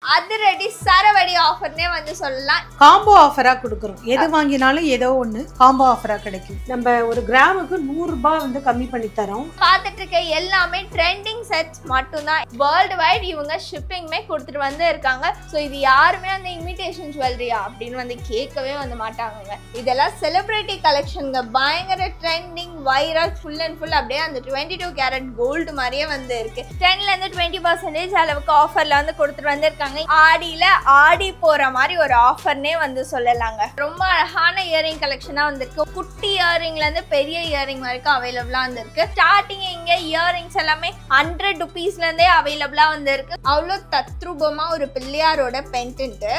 அதிரடி சரவடி ஆஃபர்னே வந்து சொல்லலாம். காம்போ ஆஃபரா கொடுக்குறோம். எது வாங்கினாலும் ஏதோ ஒன்று காம்போ ஆஃபரா கிடைக்கும். நம்ம ஒரு கிராமுக்கு 100 ரூபாய் வந்து கம்மி பண்ணி தரோம். பார்த்துட்டு இருக்க எல்லாமே ட்ரெண்டிங் செட்ஸ் மட்டும்தான். வேர்ல்டு வைட் இவங்க ஷிப்பிங்மே கொடுத்துட்டு வந்து இருக்காங்க. ஸோ இது யாருமே அந்த இமிடேஷன் ஜுவல்லரியா அப்படின்னு வந்து கேட்கவே வந்து மாட்டாங்க. இதெல்லாம் செலிபிரிட்டி கலெக்ஷனுங்க. பயங்கர trending viral full and full அப்படியே அந்த 22 கேரட் கோல்டு மாதிரியே வந்து இருக்கு. 10லேருந்து 20% அளவுக்கு ஆஃபர்ல வந்து கொடுத்துட்டு வந்திருக்காங்க. ஆடியில ஆடி போற மாதிரி ஒரு ஆஃபர்னே வந்து சொல்லலாங்க. ரொம்ப அழகான இயரிங் கலெக்ஷனா வந்திருக்கு. குட்டி இயரிங்ல இருந்து பெரிய இயரிங் வரைக்கும் அவைலபிளா வந்திருக்கு. ஸ்டார்டிங் இங்க இயரிங்ஸ் எல்லாமே 100 ருபீஸ்ல இருந்தே அவைலபிளா வந்திருக்கு. அவ்வளோ தத்ரூபமா ஒரு பிள்ளையாரோட பெண்டன்ட்.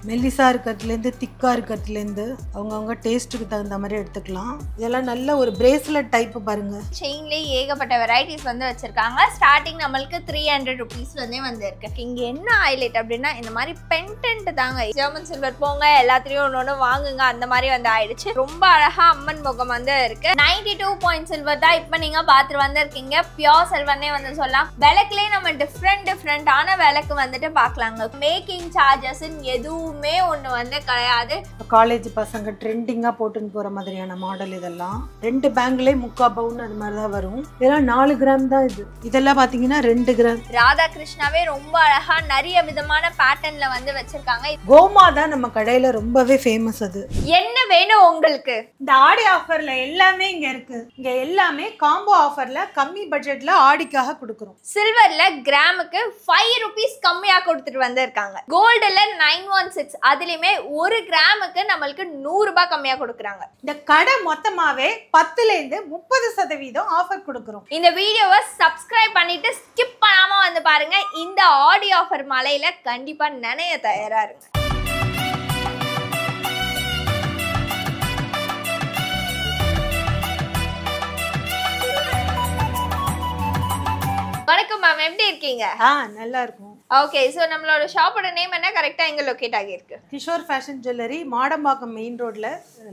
மெல்லிசா இருக்கிறதுலேருந்து திக்கா இருக்கிறதுலேருந்து அவங்கவுங்க டேஸ்ட்டுக்கு தகுந்த மாதிரி எடுத்துக்கலாம். இதெல்லாம் நல்ல ஒரு பிரேஸ்லெட் டைப் பாருங்க. செயின்லேயே ஏகப்பட்ட வெரைட்டிஸ் வந்து வச்சிருக்காங்க. ஸ்டார்டிங் நம்மளுக்கு 300 ருபீஸ்லேருந்தே வந்து இருக்கு. இங்க என்ன ஹைலைட் அப்படின்னா இந்த மாதிரி பெண்டன்ட் தாங்க. ஜெர்மன் சில்வர் போங்க எல்லாத்துலயும் ஒன்று வாங்குங்க அந்த மாதிரி வந்து ஆயிடுச்சு. ரொம்ப அழகா அம்மன் முகம் வந்து இருக்கு. 92 பாயிண்ட் சில்வர் தான் இப்போ நீங்க பார்த்துட்டு வந்திருக்கீங்க. பியோர் சில்வர்னே வந்து சொல்லலாம். விளக்குலேயே நம்ம டிஃப்ரெண்டான விளக்கு வந்துட்டு பார்க்கலாங்க. மேக்கிங் சார்ஜஸ் எதுவும் ஒண்ணு வந்து கிடையாது. காலேஜ் பசங்க ட்ரெண்டிங்கா போட்டுன்னு போற மாதிரியான மாடல். இதெல்லாம் 2 பேங்க்லயே 3/4 பவுன் அது மாதிரி தான் வரும். இதெல்லாம் 4 கிராம் தான். இதெல்லாம் பாத்தீங்கன்னா 2 கிராம். ராதா கிருஷ்ணாவே ரொம்ப அழகா நிறைய விதமான பேட்டர்ன்ல வந்து வச்சிருக்காங்க. கோமா தான் நம்ம கடையில ரொம்பவே ஃபேமஸ். அது என்ன வேணும் உங்களுக்கு? இந்த ஆடி ஆஃபர்ல எல்லாமே இங்க இருக்கு. இங்க எல்லாமே காம்போ ஆஃபர்ல கம்மி பட்ஜெட்ல ஆடிக்காக கொடுக்குறோம். சில்வர்ல கிராமுக்கு 5 ருபீஸ் கம்மியா கொடுத்துட்டு வந்திருக்காங்க. கோல்டுல 916 அதுலயுமே 1 கிராமுக்கு நம்மளுக்கு 100 ரூபாய் கம்மியா கொடுக்குறாங்க. இந்த கடை மொத்தமாவே 10லேருந்து 30% ஆஃபர் கொடுக்குறோம். இந்த வீடியோவை சப்ஸ்கிரைப் பண்ணிட்டு ஸ்கிப் பண்ணாம வந்து பாருங்க. இந்த ஆடி ஆஃபர் மலையில கண்டிப்பா நனைய தயாரா இருங்க. வணக்கம் மேம், எப்படி இருக்கீங்க? நல்லா இருக்கும். ஓகே, ஸோ நம்மளோட ஷாப்போட நேம் என்ன, கரெக்டாக எங்கே லொக்கேட் ஆகியிருக்கு? Kishore fashion jewellery, Madambakkam main ரோட்ல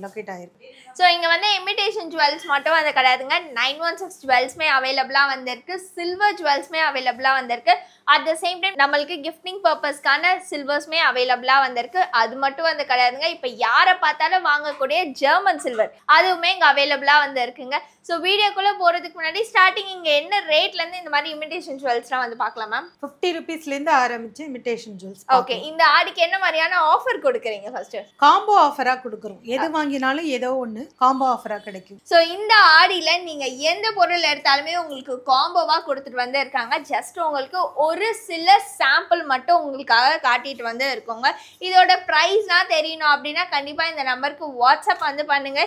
லொக்கேட் ஆகிருக்கு. ஸோ இங்கே வந்து இமிடேஷன் ஜுவல்ஸ் மட்டும் வந்து கிடையாதுங்க. 916 ஜுவல்ஸ்மே அவைலபிளாக வந்திருக்கு. சில்வர் ஜுவல்ஸ்மே அவைலபிளாக வந்திருக்கு. அட் த சேம் டைம் நம்மளுக்கு கிஃப்டிங் பர்பஸ்க்கான சில்வர்ஸ்மே அவைலபிளாக வந்திருக்கு. அது மட்டும் வந்து கிடையாதுங்க. இப்போ யாரை பார்த்தாலும் வாங்கக்கூடிய ஜெர்மன் சில்வர் அதுவுமே இங்கே அவைலபிளாக வந்து இருக்குங்க. ஸோ வீடியோக்குள்ளே போகிறதுக்கு முன்னாடி ஸ்டார்டிங் இங்கே என்ன ரேட்லேருந்து இந்த மாதிரி இமிடேஷன் ஜுவல்ஸ்லாம் வந்து பார்க்கலாம் மேம்? 50 ருபீஸ்லேருந்து ஆரம்பிச்சு இமிடேஷன் ஜுவல்ஸ். ஓகே, இந்த ஆடிக்கு என்ன மாதிரியான ஆஃபர் கொடுக்குறீங்க? ஃபர்ஸ்ட் காம்போ ஆஃபரா கொடுக்குறோம். எது வாங்கினாலும் ஏதோ ஒன்று காம்போ ஆஃபரா கிடைக்கும். ஸோ இந்த ஆடியில் நீங்கள் எந்த பொருள் எடுத்தாலுமே உங்களுக்கு காம்போவாக கொடுத்துட்டு வந்து இருக்காங்க. ஜஸ்ட் உங்களுக்கு ஒரு சில சாம்பிள் மட்டும் உங்களுக்காக காட்டிட்டு வந்து இருக்கோங்க. இதோட ப்ரைஸ்லாம் தெரியணும் அப்படின்னா கண்டிப்பாக இந்த நம்பருக்கு வாட்ஸ்அப் வந்து பண்ணுங்க.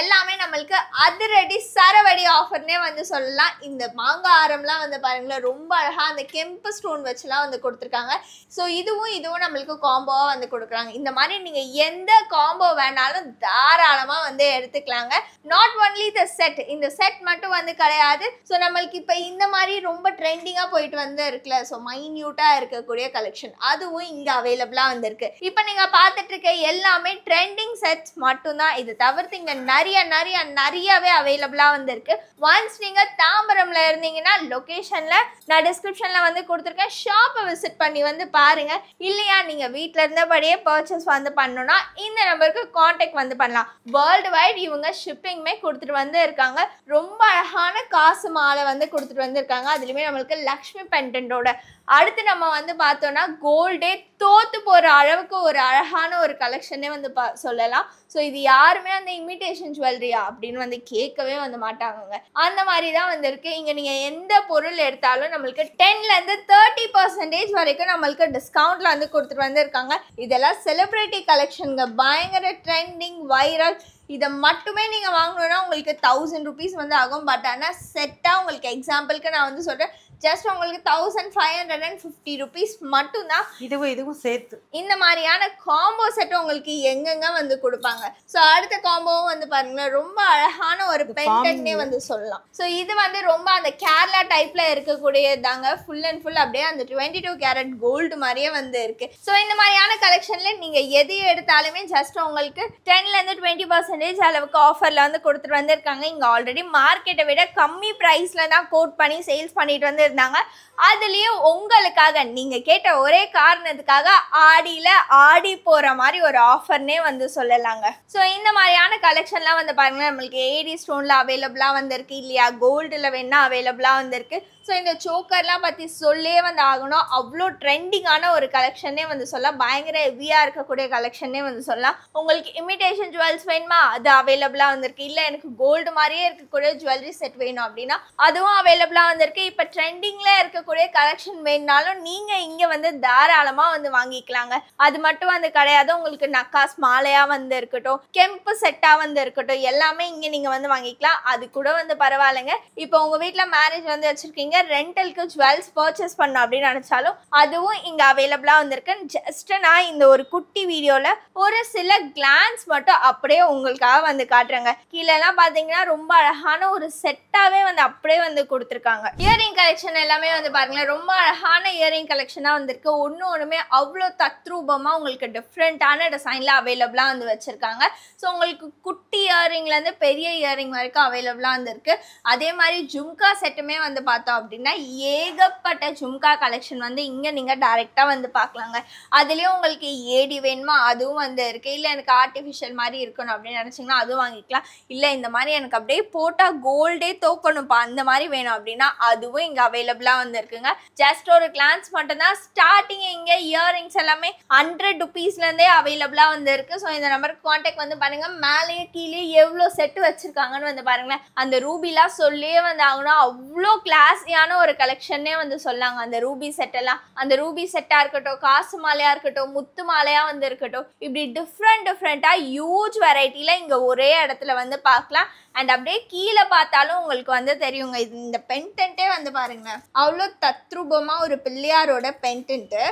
எல்லாமே நம்மளுக்கு அதிரடி சரவடி ஆஃபர்னே வந்து சொல்லலாம். இந்த மாங்காய் ஆரம்லாம் வந்து பாருங்களேன், ரொம்ப அழகாக அந்த கெம்பு ஸ்டோன் வச்சுலாம் வந்து கொடுத்துருக்காங்க. ஸோ இதுவும் நம்மளுக்கு காம்போவாக வந்து கொடுக்குறாங்க. இந்த மாதிரி நீங்கள் எந்த காம்போ வேணாலும் தாராளமாக வந்து எடுத்துக்கலாங்க. நாட் ஒன்லி த செட், இந்த செட் மட்டும் வந்து கிடையாது. ஸோ நம்மளுக்கு இப்போ இந்த மாதிரி ரொம்ப ட்ரெண்டிங்காக போயிட்டு வந்து இருக்குல்ல, ஸோ மைன்யூட்டாக இருக்கக்கூடிய கலெக்ஷன் அதுவும் இங்கே அவைலபிளாக வந்திருக்கு. இப்போ நீங்கள் பார்த்துட்டு இருக்க எல்லாமே ட்ரெண்டிங் செட்ஸ் மட்டும்தான். இது தவிர்த்து இங்கே நிறையவே அவைலபிளாக வந்திருக்கு. ஒன்ஸ் நீங்கள் தாம்பரம்ல இருந்தீங்கன்னா லொக்கேஷனில் நான் டிஸ்கிரிப்ஷனில் வந்து கொடுத்துருக்கேன். ஷாப்பை விசிட் பண்ணி வந்து பாருங்க. இல்லையா நீங்கள் வீட்டில் இருந்தபடியே பர்ச்சேஸ் வந்து பண்ணணும்னா இந்த நம்பருக்கு கான்டாக்ட் வந்து பண்ணலாம். வேர்ல்டு வைட் இவங்க ஷிப்பிங்மே கொடுத்துட்டு வந்து இருக்காங்க. ரொம்ப அழகான காசு மாலை வந்து கொடுத்துட்டு வந்திருக்காங்க. அதுலேயுமே நம்மளுக்கு லக்ஷ்மி பெண்டன்டோட. அடுத்து நம்ம வந்து பார்த்தோம்னா கோல்டே தோத்து போகிற அளவுக்கு ஒரு அழகான ஒரு கலெக்ஷனே வந்து சொல்லலாம். ஸோ இது யாருமே அந்த இமிடேஷன் ஜுவல்லரியா அப்படின்னு வந்து கேட்கவே வந்து மாட்டாங்க. அந்த மாதிரி தான் வந்து இருக்கு. இங்கே நீங்கள் எந்த பொருள் எடுத்தாலும் நம்மளுக்கு 10லேருந்து 30% வரைக்கும் நம்மளுக்கு டிஸ்கவுண்ட்ல வந்து கொடுத்துட்டு வந்து இருக்காங்க. இதெல்லாம் செலிபிரிட்டி கலெக்ஷனுங்க. பயங்கர ட்ரெண்டிங் வைரல். இதை மட்டுமே நீங்கள் வாங்கணுன்னா உங்களுக்கு 1000 ருபீஸ் வந்து ஆகும். பட் ஆனால் செட்டாக உங்களுக்கு எக்ஸாம்பிளுக்கு நான் வந்து சொல்கிறேன், ஜஸ்ட் உங்களுக்கு 1550 ருபீஸ் மட்டும்தான். இதுவும் சேர்த்து இந்த மாதிரியான காம்போ செட் உங்களுக்கு எங்கெங்க வந்து கொடுப்பாங்க. ஸோ அடுத்த காம்போவும் வந்து பாருங்களேன், ரொம்ப அழகான ஒரு பெண்டன்ட்னே வந்து சொல்லலாம். ஸோ இது வந்து ரொம்ப அந்த கேரளா டைப்ல இருக்கக்கூடியதாங்க. ஃபுல் அண்ட் ஃபுல் அப்படியே அந்த 22 கேரட் கோல்டு மாதிரியே வந்து இருக்கு. ஸோ இந்த மாதிரியான கலெக்ஷன்ல நீங்க எது எடுத்தாலுமே ஜஸ்ட் உங்களுக்கு 10லேருந்து 20% அளவுக்கு ஆஃபர்ல வந்து கொடுத்துட்டு வந்திருக்காங்க. இங்க ஆல்ரெடி மார்க்கெட்டை விட கம்மி பிரைஸ்ல தான் கோட் பண்ணி சேல்ஸ் பண்ணிட்டு வந்து வந்திருந்தாங்க. அதுலயும் உங்களுக்காக நீங்க கேட்ட ஒரே காரணத்துக்காக ஆடியில ஆடி போற மாதிரி ஒரு ஆஃபர்னே வந்து சொல்லலாங்க. ஸோ இந்த மாதிரியான கலெக்ஷன்லாம் வந்து பாருங்க, நம்மளுக்கு ஏடி ஸ்டோன்ல அவைலபிளா வந்திருக்கு இல்லையா, கோல்டுல வேணா அவைலபிளா வந்திருக்கு. ஸோ இந்த சோக்கர்லாம் பற்றி சொல்லே வந்து ஆகணும். அவ்வளோ ட்ரெண்டிங்கான ஒரு கலெக்ஷனே வந்து சொல்லலாம். பயங்கர ஹெவியாக இருக்கக்கூடிய கலெக்ஷனே வந்து சொல்லலாம். உங்களுக்கு இமிடேஷன் ஜுவல்ஸ் வேணுமா, அது அவைலபிளாக வந்திருக்கு. இல்லை எனக்கு கோல்டு மாதிரியே இருக்கக்கூடிய ஜுவல்லரி செட் வேணும் அப்படின்னா அதுவும் அவைலபிளாக வந்திருக்கு. இப்போ ட்ரெண்டிங்கில் இருக்கக்கூடிய கலெக்ஷன் வேணுனாலும் நீங்கள் இங்கே வந்து தாராளமாக வந்து வாங்கிக்கலாங்க. அது மட்டும் வந்து கிடையாது, உங்களுக்கு நக்காஸ் மாலையாக வந்து இருக்கட்டும், கெம்பு செட்டாக வந்து இருக்கட்டும், எல்லாமே இங்கே நீங்கள் வந்து வாங்கிக்கலாம். அது கூட வந்து பரவாயில்லைங்க. இப்போ உங்கள் வீட்டில் மேரேஜ் வந்து வச்சுருக்கீங்க, ரெண்டலுக்கு ஜுவல்ஸ் பர்ச்சேஸ் பண்ணோம் அப்படின்னு நினைச்சாலும் அதுவும் இங்க அவைலபிளா வந்திருக்கு. ஜஸ்ட் நான் இந்த ஒரு குட்டி வீடியோல ஒரு சில கிளான்ஸ் மட்டும் அப்படியே உங்களுக்காக வந்து காட்டுறேங்க. கீழெல்லாம் பாத்தீங்கன்னா ரொம்ப அழகான ஒரு செட்டாவே வந்து அப்படியே வந்து கொடுத்துருக்காங்க. இயரிங் கலெக்ஷன் எல்லாமே வந்து பாருங்களேன், ரொம்ப அழகான இயரிங் கலெக்ஷனா வந்திருக்கு. ஒண்ணுமே அவ்வளோ தத்ரூபமா உங்களுக்கு டிஃப்ரெண்டான டிசைன்ல அவைலபிளா வந்து வச்சிருக்காங்க. ஸோ உங்களுக்கு குட்டி இயரிங்ல இருந்து பெரிய இயரிங் வரைக்கும் அவைலபிளா வந்திருக்கு. அதே மாதிரி ஜும்கா செட்டுமே வந்து பார்த்தோம் அப்படின்னா ஏகப்பட்ட ஜும்கா கலெக்ஷன் வந்து இங்கே நீங்கள் டைரெக்டாக வந்து பார்க்கலாங்க. அதுலேயும் உங்களுக்கு ஏடி வேணுமா அதுவும் வந்து இருக்குது. இல்லை எனக்கு ஆர்டிஃபிஷியல் மாதிரி இருக்கணும் அப்படின்னு நினச்சிங்கன்னா அதுவும் வாங்கிக்கலாம். இல்லை இந்த மாதிரி எனக்கு அப்படியே போட்டால் கோல்டே தோக்கணும்ப்பா அந்த மாதிரி வேணும் அப்படின்னா அதுவும் இங்கே அவைலபிளாக வந்து இருக்குங்க. ஜஸ்ட் ஒரு கிளான்ஸ் மட்டும்தான். ஸ்டார்டிங் இங்கே இயரிங்ஸ் எல்லாமே 100 ருபீஸ்லேருந்தே அவைலபிளாக வந்து இருக்குது. ஸோ இந்த நம்பருக்கு கான்டாக்ட் வந்து பாருங்கள். மேலேயே கீழே எவ்வளோ செட்டு வச்சுருக்காங்கன்னு வந்து பாருங்களேன். அந்த ரூபிலாம் சொல்லியே வந்து ஆகணும், அவ்வளோ கிளாஸியான ஒரு கலெக்ஷனே வந்து சொல்லாங்க. அந்த ரூபி செட் எல்லாம், அந்த ரூபி செட்டா இருக்கட்டும், காசு மாலையா இருக்கட்டும், முத்து மாலையா வந்து இருக்கட்டும், இப்படி டிஃப்ரெண்டா ஹியூஜ் வெரைட்டில இங்க ஒரே இடத்துல வந்து பார்க்கலாம். அண்ட் அப்படியே கீழே பார்த்தாலும் உங்களுக்கு வந்து தெரியுங்க. இது இந்த பென்டென்ட்டே வந்து பாருங்க, அவ்வளோ தத்ரூபமா ஒரு பிள்ளையாரோட பென்டென்ட்டு.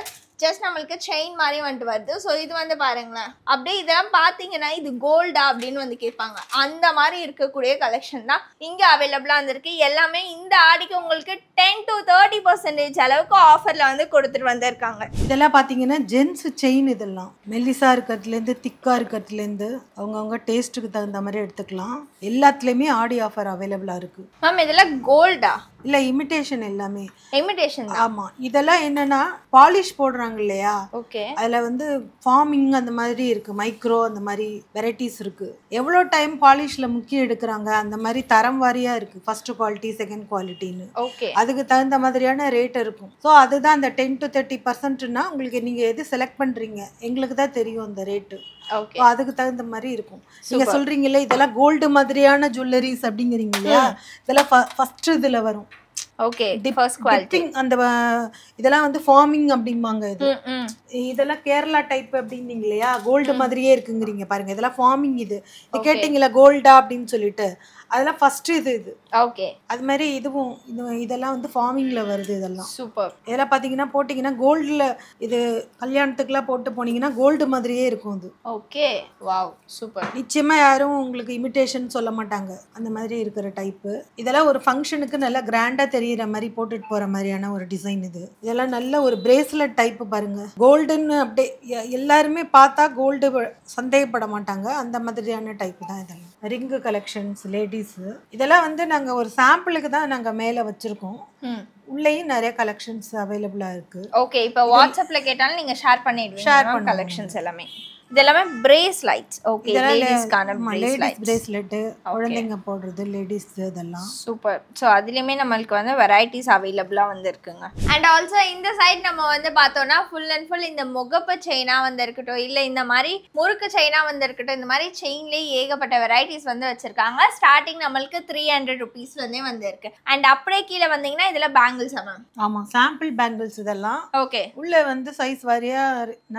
ஜஸ்ட் நம்மளுக்கு செயின் மாதிரி வந்துட்டு வருது. ஸோ இது வந்து பாருங்களேன், அப்படியே இதெல்லாம் பார்த்தீங்கன்னா இது கோல்டா அப்படின்னு வந்து கேட்பாங்க. அந்த மாதிரி இருக்கக்கூடிய கலெக்ஷன் தான் இங்கே அவைலபிளாக வந்திருக்கு. எல்லாமே இந்த ஆடிக்கு உங்களுக்கு 10 to 30% அளவுக்கு ஆஃபரில் வந்து கொடுத்துட்டு வந்திருக்காங்க. இதெல்லாம் பார்த்தீங்கன்னா ஜென்ஸ் செயின், இதெல்லாம் மெல்லிசா இருக்கிறதுலேருந்து திக்கா இருக்கிறதுலேருந்து அவங்கவுங்க டேஸ்ட்டுக்கு தகுந்த மாதிரி எடுத்துக்கலாம். எல்லாத்துலேயுமே ஆடி ஆஃபர் அவைலபிளாக இருக்குது. மேம் இதெல்லாம் கோல்டா இல்லை இமிடேஷன், எல்லாமே இமிடேஷன். ஆமாம், இதெல்லாம் என்னன்னா பாலிஷ் போடுறாங்க இல்லையா, ஓகே, அதில் வந்து ஃபார்மிங் அந்த மாதிரி இருக்குது, மைக்ரோ அந்த மாதிரி வெரைட்டிஸ் இருக்குது. எவ்வளோ டைம் பாலிஷில் முக்கியம் எடுக்கிறாங்க அந்த மாதிரி தரம் வாரியாக இருக்குது. ஃபர்ஸ்ட் குவாலிட்டி, செகண்ட் குவாலிட்டின்னு. ஓகே, அதுக்கு தகுந்த மாதிரியான ரேட் இருக்கும். ஸோ அதுதான் அந்த 10 to 30%னா உங்களுக்கு நீங்கள் எது செலக்ட் பண்ணுறீங்க எங்களுக்கு தான் தெரியும் அந்த ரேட்டு. ஓகே, அதுக்கு தகுந்த மாதிரி இருக்கும். நீங்க சொல்றீங்கல்ல இதெல்லாம் கோல்டு மாதிரியான ஜுவல்லரிஸ் அப்படிங்கிறீங்க இல்லையா, இதெல்லாம் ஃபர்ஸ்ட் இதுல வரும். Okay, first quality. அந்த இதெல்லாம் வந்து ஃபார்மிங் அப்படிம்பாங்க. இதெல்லாம் கேரளா டைப் அப்படின்னீங்க இல்லையா, கோல்டு மாதிரியே இருக்குங்கிறீங்க பாருங்க. இதெல்லாம் ஃபார்மிங். இது கேட்டீங்களா கோல்டா அப்படின்னு சொல்லிட்டு, அதெல்லாம் ஃபர்ஸ்ட் இது. ஓகே, அது மாதிரி இதுவும் இதெல்லாம் வந்து ஃபார்மிங்ல வருது. இதெல்லாம் சூப்பர். இதெல்லாம் பாத்தீங்கன்னா போட்டீங்கன்னா கோல்டுல, இது கல்யாணத்துக்குலாம் போட்டு போனீங்கன்னா கோல்டு மாதிரியே இருக்கும் அது. Okay, wow, super. நிச்சயமா யாரும் உங்களுக்கு இமிடேஷன் சொல்ல மாட்டாங்க, அந்த மாதிரி இருக்கிற டைப்பு. இதெல்லாம் ஒரு ஃபங்க்ஷனுக்கு நல்லா கிராண்டா தெரியுற மாதிரி போட்டுட்டு போற மாதிரியான ஒரு டிசைன் இது. இதெல்லாம் நல்ல ஒரு பிரேஸ்லெட் டைப் பாருங்க. கோல்டுன்னு அப்படியே எல்லாருமே பார்த்தா கோல்டு சந்தேகப்பட மாட்டாங்க, அந்த மாதிரியான டைப் தான் இதெல்லாம். ரிங்கு கலெக்ஷன்ஸ், லேடிஸ், இதெல்லாம் வந்து நாங்க ஒரு சாம்பிளுக்கு தான் நாங்க மேல வச்சிருக்கோம். உள்ளேயும் நிறைய கலெக்ஷன்ஸ் அவைலபிளா இருக்கு. ஓகே, இப்போ வாட்ஸ்அப்ல கேட்டாலும் நீங்க ஷேர் பண்ணிடுவீங்க கலெக்ஷன்ஸ் எல்லாமே. இதெல்லாமே பிரேஸ்லைட்ஸ். ஓகே, லேடிஸ்க்கான பிரேஸ்லெட், குழந்தைங்க போடுறது லேடிஸ், இதெல்லாம் சூப்பர். ஸோ அதுலயுமே நம்மளுக்கு வந்து வெரைட்டிஸ் அவைலபிளா வந்து இருக்குங்க. அண்ட் ஆல்சோ இந்த சைட் நம்ம வந்து பார்த்தோம்னா ஃபுல் அண்ட் ஃபுல் இந்த முகப்பு செயினா வந்து இருக்கட்டும், இல்லை இந்த மாதிரி முறுக்கு செயினா வந்து இருக்கட்டும், இந்த மாதிரி செயின்லேயே ஏகப்பட்ட வெரைட்டிஸ் வந்து வச்சிருக்காங்க. ஸ்டார்டிங் நம்மளுக்கு 300 ருபீஸ்லேருந்தே வந்து இருக்கு. அண்ட் அப்படியே கீழே வந்தீங்கன்னா இதுல பேங்கிள்ஸ். ஆமா, சாம்பிள் பேங்கிள்ஸ் இதெல்லாம். ஓகே, உள்ள வந்து சைஸ் வாரியா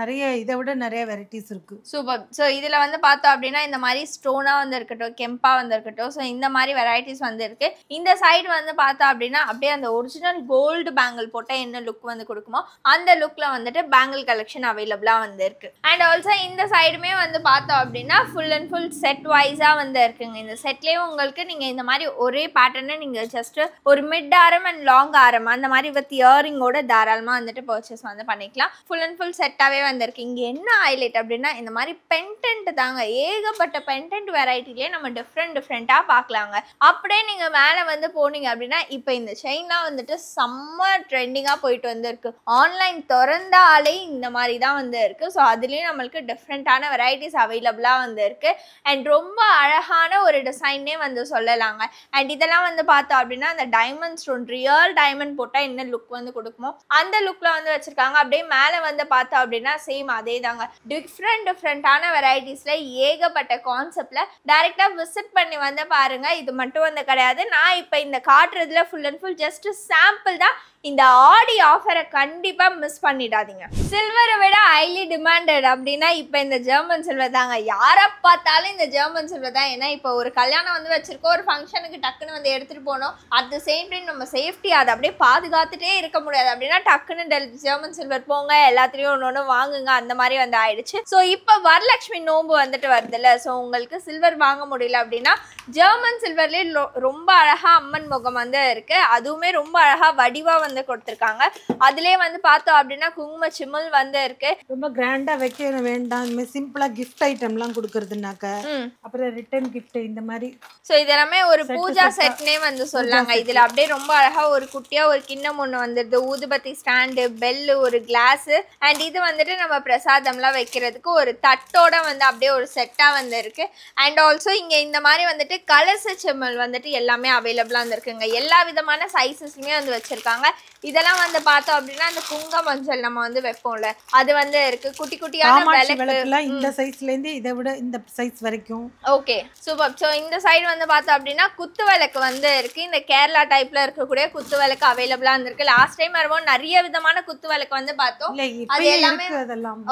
நிறைய, இதை விட நிறைய வெரைட்டிஸ் இருக்கு. சூப்பர். ஸோ இதில் வந்து பார்த்தோம் அப்படின்னா இந்த மாதிரி ஸ்டோனாக வந்து இருக்கட்டும், கெம்பா வந்து இருக்கட்டும், ஸோ இந்த மாதிரி வெரைட்டிஸ் வந்து இருக்கு. இந்த சைடு வந்து பார்த்தோம் அப்படின்னா அப்படியே அந்த ஒரிஜினல் கோல்டு பேங்கிள் போட்டால் என்ன லுக் வந்து கொடுக்குமோ அந்த லுக்கில் வந்துட்டு பேங்கிள் கலெக்ஷன் அவைலபிளாக வந்து இருக்கு. அண்ட் ஆல்சோ இந்த சைடுமே வந்து பார்த்தோம் அப்படின்னா ஃபுல் அண்ட் ஃபுல் செட் வைஸாக வந்து இருக்குங்க. இந்த செட்லேயும் உங்களுக்கு நீங்கள் இந்த மாதிரி ஒரே பேட்டர்னை நீங்கள் ஜஸ்ட் ஒரு மிட் ஆரம் அண்ட் லாங் ஆரம் அந்த மாதிரி வித் இயரிங்கோட தாராளமாக வந்துட்டு பர்ச்சேஸ் வந்து பண்ணிக்கலாம். ஃபுல் அண்ட் ஃபுல் செட்டாகவே வந்திருக்கு. இங்கே என்ன ஹைலைட் அப்படின்னா அப்படின்னா இந்த மாதிரி பென்டென்ட் தாங்க. ஏகப்பட்ட பென்டென்ட் வெரைட்டிலே நம்ம டிஃப்ரெண்ட்டாக பார்க்கலாங்க. அப்படியே நீங்கள் மேலே வந்து போனீங்க அப்படின்னா இப்போ இந்த செயின்லாம் வந்துட்டு செம்ம ட்ரெண்டிங்காக போயிட்டு வந்து இருக்கு. ஆன்லைன் திறந்தாலே இந்த மாதிரி தான் வந்து இருக்குது. ஸோ அதுலேயும் நம்மளுக்கு டிஃப்ரெண்ட்டான வெரைட்டிஸ் அவைலபிளாக வந்து இருக்குது. அண்ட் ரொம்ப அழகான ஒரு டிசைன்னே வந்து சொல்லலாங்க. அண்ட் இதெல்லாம் வந்து பார்த்தோம் அப்படின்னா அந்த டைமண்ட் ஸ்டோன் ரியல் டைமண்ட் போட்டால் என்ன லுக் வந்து கொடுக்குமோ அந்த லுக்கில் வந்து வச்சுருக்காங்க. அப்படியே மேலே வந்து பார்த்தோம் அப்படின்னா சேம் அதே தாங்க. டிஃப்ரெண்ட்டான வெரைட்டிஸில் ஏகப்பட்ட கான்செப்டில் டைரெக்டாக விசிட் பண்ணி வந்து பாருங்கள். இது மட்டும் வந்து கிடையாது, நான் இப்போ இந்த காட்டுறதுல full and full just sample தான். இந்த ஆடி ஆஃபரை கண்டிப்பாக மிஸ் பண்ணிடாதீங்க. சில்வரை விட ஹைலி டிமாண்டட் அப்படின்னா இப்போ இந்த ஜெர்மன் சில்வர் தாங்க. யாரை பார்த்தாலும் இந்த ஜெர்மன் சில்வர் தான். ஏன்னா இப்போ ஒரு கல்யாணம் வந்து வச்சிருக்கோம், ஒரு ஃபங்க்ஷனுக்கு டக்குன்னு வந்து எடுத்துகிட்டு போனோம். அட் த சேம் டைம் நம்ம சேஃப்டி அதை அப்படியே பாதுகாத்துட்டே இருக்க முடியாது அப்படின்னா டக்குன்னு ஜெர்மன் சில்வர் போங்க, எல்லாத்துலேயும் ஒன்று வாங்குங்க, அந்த மாதிரி வந்து ஆயிடுச்சு. ஸோ இப்போ வரலட்சுமி நோம்பு வந்துட்டு வருதுல்ல, ஸோ உங்களுக்கு சில்வர் வாங்க முடியல அப்படின்னா ஜெர்மன் சில்வர்லேயே ரொம்ப அழகாக அம்மன் முகம் வந்து இருக்குது. அதுவுமே ரொம்ப அழகாக வடிவாக வந்து கொடுத்துருக்காங்க. அதுலயே வந்து பார்த்தோம் அப்படின்னா குங்கும சிமிழ் வந்து இருக்கு. ரொம்ப கிராண்டா வைக்க வேண்டாம், இந்த மாதிரி சிம்பிளா கிஃப்ட் ஐட்டம்லாம் கொடுக்கறதுனாக்க அப்புறம் ரிட்டர்ன் கிஃப்ட் இந்த மாதிரி. ஸோ இதெல்லாமே ஒரு பூஜா செட்னே வந்து சொல்லாங்க. இதுல அப்படியே ரொம்ப அழகா ஒரு குட்டியா ஒரு கிண்ணம் ஒன்று வந்துடுது, ஊதுபத்தி ஸ்டாண்டு, பெல்லு, ஒரு கிளாஸ். அண்ட் இது வந்துட்டு நம்ம பிரசாதம்லாம் வைக்கிறதுக்கு ஒரு தட்டோட வந்து அப்படியே ஒரு செட்டா வந்து இருக்கு. அண்ட் ஆல்சோ இங்க இந்த மாதிரி வந்துட்டு கலச சிமிழ் வந்துட்டு எல்லாமே அவைலபிளா வந்து இருக்குங்க. எல்லா விதமான சைஸஸ்லயுமே வந்து வச்சிருக்காங்க. இதெல்லாம் வந்து பார்த்தோம் அப்படின்னா அந்த குங்கும மஞ்சள் நம்ம வந்து வைப்போம்ல அது வந்து இருக்கு. குட்டி குட்டியான விளக்குலாம் இந்த சைஸ்ல இருந்து இதை விட இந்த சைஸ் வரைக்கும். Okay super. ஸோ இந்த சைடு வந்து பார்த்தோம் அப்படின்னா குத்து விளக்கு வந்து இருக்கு. இந்த கேரளா டைப்ல இருக்கக்கூடிய குத்து விளக்கு அவைலபிளா இருக்கு. லாஸ்ட் டைம் வரும்போது நிறைய விதமான குத்து விளக்கு வந்து பார்த்தோம். அது எல்லாமே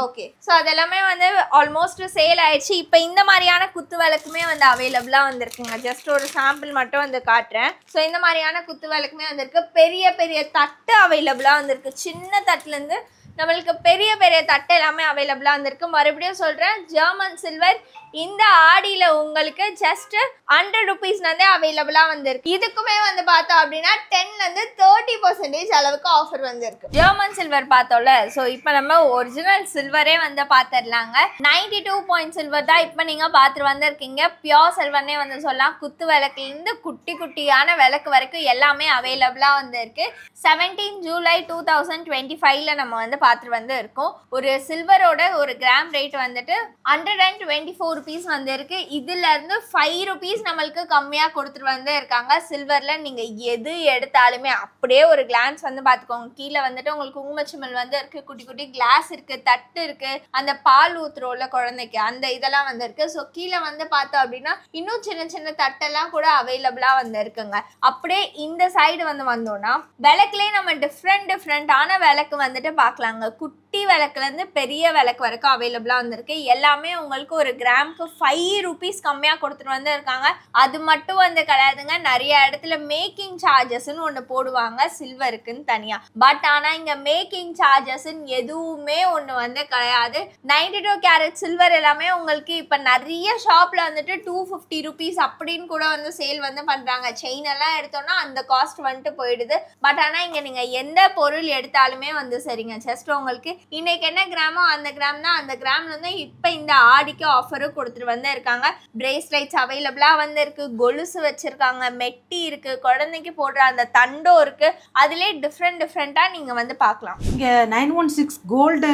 ஓகே. ஸோ அதெல்லாமே வந்து ஆல்மோஸ்ட் சேல் ஆயிடுச்சு. இப்போ இந்த மாதிரியான குத்து விளக்குமே வந்து அவைலபிளா வந்துருக்குங்க. ஜஸ்ட் ஒரு சாம்பிள் மட்டும் வந்து காட்டுறேன். ஸோ இந்த மாதிரியான குத்து விளக்குமே வந்திருக்கு. பெரிய பெரிய தட்டு அவைலபிளா வந்திருக்கு. சின்ன தட்டுல இருந்து நம்மளுக்கு பெரிய பெரிய தட்டு எல்லாமே அவைலபிளா வந்திருக்கு. மறுபடியும் சொல்றேன், ஜெர்மன் சில்வர் இந்த ஆடியில உங்களுக்கு ஜஸ்ட் 100 rupees அவைலபிளா வந்திருக்கு. இதுக்குமே வந்து பார்த்தோம் அப்படின்னா 10 to 30% அளவுக்கு ஆஃபர் வந்திருக்கு. ஜெர்மன் சில்வர் பார்த்தோம்ல, ஸோ இப்போ நம்ம ஒரிஜினல் சில்வரே வந்து பார்த்துடலாங்க. 92 point சில்வர் தான் இப்போ நீங்க பார்த்துட்டு வந்திருக்கீங்க. பியோர் சில்வர்னே வந்து சொல்லலாம். குத்து விளக்குலேருந்து குட்டி குட்டியான விளக்கு வரைக்கும் எல்லாமே அவைலபிளா வந்து இருக்கு. 17 July 2025 நம்ம வந்து பார்த்துட்டு வந்து இருக்கோம். ஒரு சில்வரோட ஒரு கிராம் ரேட் வந்துட்டு 124 rupees வந்து இருக்கு. இதுல இருந்து 5 rupees நம்மளுக்கு கம்மியா கொடுத்துட்டு வந்து இருக்காங்க. சில்வர்ல நீங்க எது எடுத்தாலுமே அப்படியே ஒரு கிளான்ஸ் வந்து பாத்துக்கோங்க. கீழே வந்துட்டு உங்களுக்கு குங்குமச்சிமல் வந்து இருக்கு, குட்டி குட்டி கிளாஸ் இருக்கு, தட்டு இருக்கு, அந்த பால் ஊத்துறோம்ல குழந்தைக்கு அந்த இதெல்லாம் வந்து இருக்கு. ஸோ கீழே வந்து பார்த்தோம் அப்படின்னா இன்னும் சின்ன சின்ன தட்டெல்லாம் கூட அவைலபிளா வந்து இருக்குங்க. அப்படியே இந்த சைடு வந்து வந்தோம்னா விளக்குலேயே நம்ம டிஃப்ரெண்டான விளக்கு வந்துட்டு பார்க்கலாங்க. குட்டி விளக்குல இருந்து பெரிய விளக்கு வரைக்கும் அவைலபிளா வந்திருக்கு. எல்லாமே உங்களுக்கு ஒரு கிராம் 5 rupees கம்மியா கொடுத்துட்டு வந்து இருக்காங்க. அது மட்டும் வந்து கிடையாதுங்க, நிறைய இடத்துல மேக்கிங் சார்ஜஸ்ன்னு ஒன்று போடுவாங்க சில்வருக்குன்னு தனியா. பட் ஆனா இங்க மேக்கிங் சார்ஜஸ் எதுவுமே ஒன்று வந்து கிடையாது. 92 கேரட் சில்வர் எல்லாமே உங்களுக்கு இப்ப நிறைய ஷாப்ல வந்துட்டு 250 rupees அப்படின்னு கூட வந்து சேல் வந்து பண்றாங்க. செயின் எல்லாம் எடுத்தோம்னா அந்த காஸ்ட் வந்துட்டு போயிடுது. பட் ஆனா இங்க நீங்க எந்த பொருள் எடுத்தாலுமே வந்து சரிங்க, ஜஸ்ட் உங்களுக்கு இன்னைக்கு என்ன கிராமோ அந்த கிராம் தான். அந்த கிராம்ல வந்து இப்ப இந்த ஆடிக்கு ஆஃபரும் கொடுத்துட்டு வந்து இருக்காங்க. பிரேஸ்லைட்ஸ் அவைலபிளா வந்து இருக்கு, கொலுசு வச்சிருக்காங்க, மெட்டி இருக்கு, குழந்தைக்கு போடுற அந்த தண்டோ இருக்கு. அதுலயே டிஃப்ரெண்டா நீங்க வந்து பார்க்கலாம். இங்க 916 கோல்டு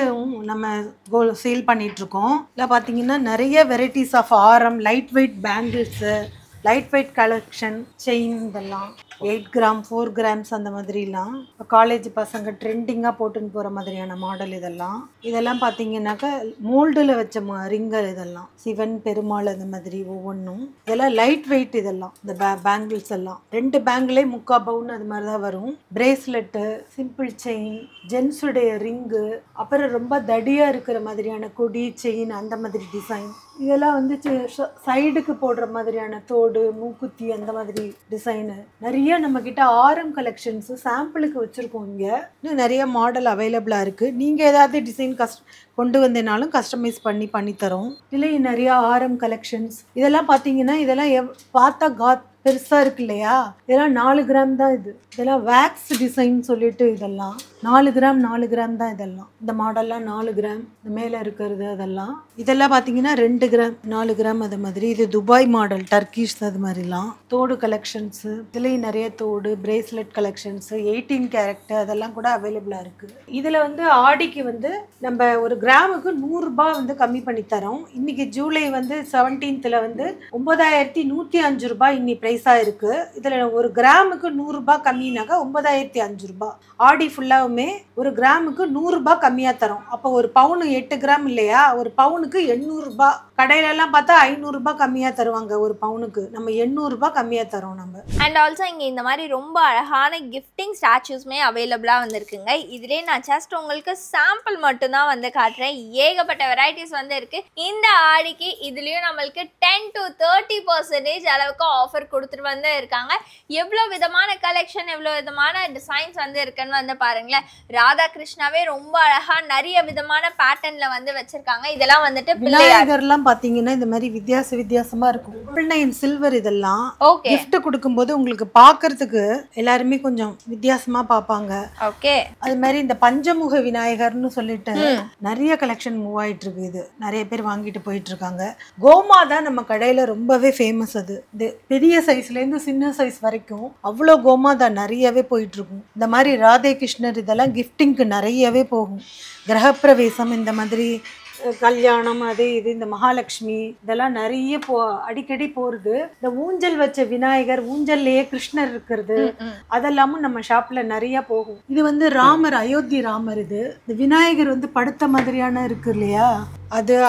நம்ம சேல் பண்ணிட்டு இருக்கோம். இல்லை பார்த்தீங்கன்னா நிறைய வெரைட்டிஸ் ஆஃப் ஆரம், light weight bangles, light weight collection, chain, இதெல்லாம் 8 grams 4 grams அந்த மாதிரிலாம் இப்போ காலேஜ் பசங்க ட்ரெண்டிங்காக போட்டுன்னு போகிற மாதிரியான மாடல். இதெல்லாம் பார்த்தீங்கன்னாக்கா மோல்டில் வச்ச ரிங்கர், இதெல்லாம் சிவன் பெருமாள் அந்த மாதிரி ஒவ்வொன்றும். இதெல்லாம் லைட் வெயிட். இதெல்லாம் இந்த பேங்கிள்ஸ் எல்லாம் 2 பேங்கிளே 3/4 பவுன் அது மாதிரி தான் வரும். பிரேஸ்லெட்டு, சிம்பிள் செயின், ஜென்ஸுடைய ரிங்கு, அப்புறம் ரொம்ப தடியாக இருக்கிற மாதிரியான கொடி செயின், அந்த மாதிரி டிசைன். இதெல்லாம் வந்து சைடுக்கு போடுற மாதிரியான தோடு, மூக்குத்தி, அந்த மாதிரி டிசைனு. நிறைய நம்ம கிட்ட ஆரம் கலெக்ஷன்ஸ் சாம்பிளுக்கு வச்சிருக்கோம். இங்க இன்னும் நிறைய மாடல் அவைலபிளா இருக்கு. நீங்க ஏதாவது டிசைன் கொண்டு வந்தேனாலும் கஸ்டமைஸ் பண்ணி தரோம். இதுலேயும் நிறைய ஆரம் கலெக்ஷன்ஸ். இதெல்லாம் பார்த்தீங்கன்னா இதெல்லாம் பார்த்தா பெருசா இருக்கு இல்லையா, இதெல்லாம் 4 கிராம் தான். இதெல்லாம் வேக்ஸ் டிசைன் சொல்லிட்டு இதெல்லாம் 4 கிராம் 4 கிராம் தான். இதெல்லாம் இந்த மாடல்லாம் 4 கிராம். இந்த மேலே இருக்கிறது இதெல்லாம் பார்த்தீங்கன்னா 2 கிராம் 4 கிராம். அது மாதிரி இது துபாய் மாடல், டர்க்கிஷ், அது மாதிரிலாம் தோடு கலெக்ஷன்ஸு. இதுலேயும் நிறைய தோடு பிரேஸ்லெட் கலெக்ஷன்ஸு 18 கேரக்டர் அதெல்லாம் கூட அவைலபிளாக இருக்குது. இதில் வந்து ஆடிக்கு வந்து நம்ம ஒரு கிராமுக்கு 100 ரூபாய் வந்து கம்மி பண்ணி தரோம். இன்னைக்கு ஜூலை வந்து 17th வந்து 9105 ரூபாய் இன்னி ப்ரைஸாக இருக்குது. இதில் ஒரு கிராமுக்கு 100 ரூபாய் கம்மினாக்கா 9005 ரூபாய். ஆடி ஃபுல்லாகவுமே ஒரு கிராமுக்கு 100 ரூபாய் கம்மியாக தரோம். அப்போ ஒரு பவுனு 8 கிராம் இல்லையா, ஒரு பவுனுக்கு 800 ரூபாய். கடையிலலாம் பார்த்தா 500 ரூபாய் கம்மியாக தருவாங்க ஒரு பவுனுக்கு, நம்ம 800 ரூபாய் கம்மியாக தரோம் நம்ம. அண்ட் ஆல்சோ இங்கே இந்த மாதிரி ரொம்ப அழகான கிஃப்டிங் ஸ்டாச்சூஸ்மே அவைலபிளாக வந்திருக்குங்க. இதுலேயே நான் ஜஸ்ட் உங்களுக்கு சாம்பிள் மட்டும்தான் வந்து காட்டுறேன். ஏகப்பட்ட வெரைட்டிஸ் வந்து இருக்குது இந்த ஆடிக்கு. இதுலேயும் நம்மளுக்கு 10 to 30% அளவுக்கு ஆஃபர் கொடுத்துட்டு வந்து இருக்காங்க. எவ்வளோ விதமான கலெக்ஷன், எவ்வளோ விதமான டிசைன்ஸ் வந்து இருக்குன்னு வந்து பாருங்களேன். ராதாகிருஷ்ணாவே ரொம்ப அழகாக நிறைய விதமான பேட்டர்னில் வந்து வச்சுருக்காங்க. இதெல்லாம் வந்துட்டு விநாயகர்லாம் பார்த்தீங்கன்னா இந்த மாதிரி வித்தியாசமாக இருக்கும். 9 சில்வர் இதெல்லாம் gift கொடுக்கும்போது உங்களுக்கு பார்க்கறதுக்கு எல்லாருமே கொஞ்சம் வித்தியாசமாக பார்ப்பாங்க. ஓகே, அது மாதிரி இந்த பஞ்சமுக விநாயகர்னு சொல்லிட்டு நிறைய கலெக்ஷன் மூவ் ஆயிட்டு இருக்கு. இது நிறைய பேர் வாங்கிட்டு போயிட்டு இருக்காங்க. கோமா தான் நம்ம கடையில் ரொம்பவே ஃபேமஸ். அது இது பெரிய சைஸ்லேருந்து சின்ன சைஸ் வரைக்கும் அவ்வளோ கோமா தான் நிறையவே போயிட்டு இருக்கும். இந்த மாதிரி ராதே கிருஷ்ணர் இதெல்லாம் கிஃப்டிங்க்கு நிறையவே போகும். கிரகப்பிரவேசம், இந்த மாதிரி கல்யாணம், அது இது, இந்த மகாலட்சுமி இதெல்லாம் நிறைய அடிக்கடி போறது. இந்த ஊஞ்சல் வச்ச விநாயகர், ஊஞ்சல்லையே கிருஷ்ணர் இருக்கிறது, அதெல்லாமும் நம்ம ஷாப்ல நிறைய போகும். இது வந்து ராமர், அயோத்தி ராமர். இந்த விநாயகர் வந்து படுத்த மாதிரியான இருக்கு இல்லையா,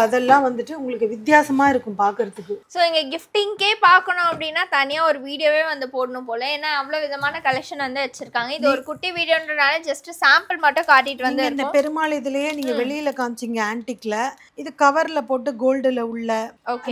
அதெல்லாம் வந்துட்டு உங்களுக்கு வித்தியாசமா இருக்கும் பார்க்கறதுக்கு. ஸோ இங்கே கிஃப்டிங்கே பார்க்கணும் அப்படின்னா தனியாக ஒரு வீடியோவே வந்து போடணும் போல. ஏன்னா அவ்வளோ விதமான கலெக்ஷன் வந்து வச்சிருக்காங்க. இது ஒரு குட்டி வீடியோன்றனால ஜஸ்ட் சாம்பிள் மட்டும் காட்டிட்டு வந்து இந்த பெருமாள் இதுலயே நீங்க வெளியில காமிச்சிங்க ஆன்டிக்ல, இது கவர்ல போட்டு கோல்டுல உள்ள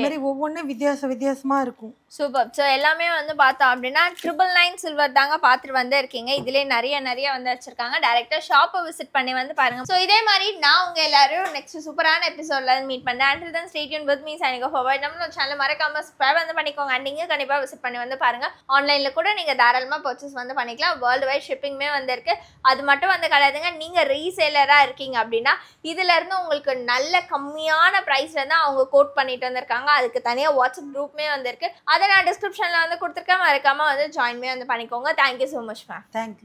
மாதிரி ஒவ்வொன்றும் வித்தியாசமா இருக்கும். சூப்பர். ஸோ எல்லாமே வந்து பார்த்தோம் அப்படின்னா 999 சில்வர் தாங்க பார்த்துட்டு வந்து இருக்கீங்க. இதுலேயே நிறைய வந்து வச்சிருக்காங்க. டேரெக்டாக ஷாப்பை விசிட் பண்ணி வந்து பாருங்க. ஸோ இதே மாதிரி நான் உங்கள் எல்லாரும் நெக்ஸ்ட் சூப்பரான எபிசோட்ல மீட் பண்ணேன். Until then stay tuned with me, signing off. நம்ம சேனல் மறக்காம சப்ஸ்கிரைப் வந்து பண்ணிக்கோங்க. அண்ட் நீங்கள் கண்டிப்பாக விசிட் பண்ணி வந்து பாருங்க. ஆன்லைனில் கூட நீங்கள் தாராளமாக பர்ச்சேஸ் வந்து பண்ணிக்கலாம். வேர்ல்டு வைட் ஷிப்பிங்குமே வந்து இருக்கு. அது மட்டும் வந்து கிடையாதுங்க. நீங்கள் ரீசேலராக இருக்கீங்க அப்படின்னா இதுல இருந்து உங்களுக்கு நல்ல கம்மியான ப்ரைஸ்ல தான் அவங்க கோட் பண்ணிட்டு வந்திருக்காங்க. அதுக்கு தனியாக வாட்ஸ்அப் குரூப்மே வந்து இருக்கு. அதை நான் டிஸ்கிரிப்ஷன்ல வந்து கொடுத்துருக்கேன். மறக்காம வந்து ஜாயின்மே வந்து பண்ணிக்கோங்க. Thank you so much ma'am. Thank you.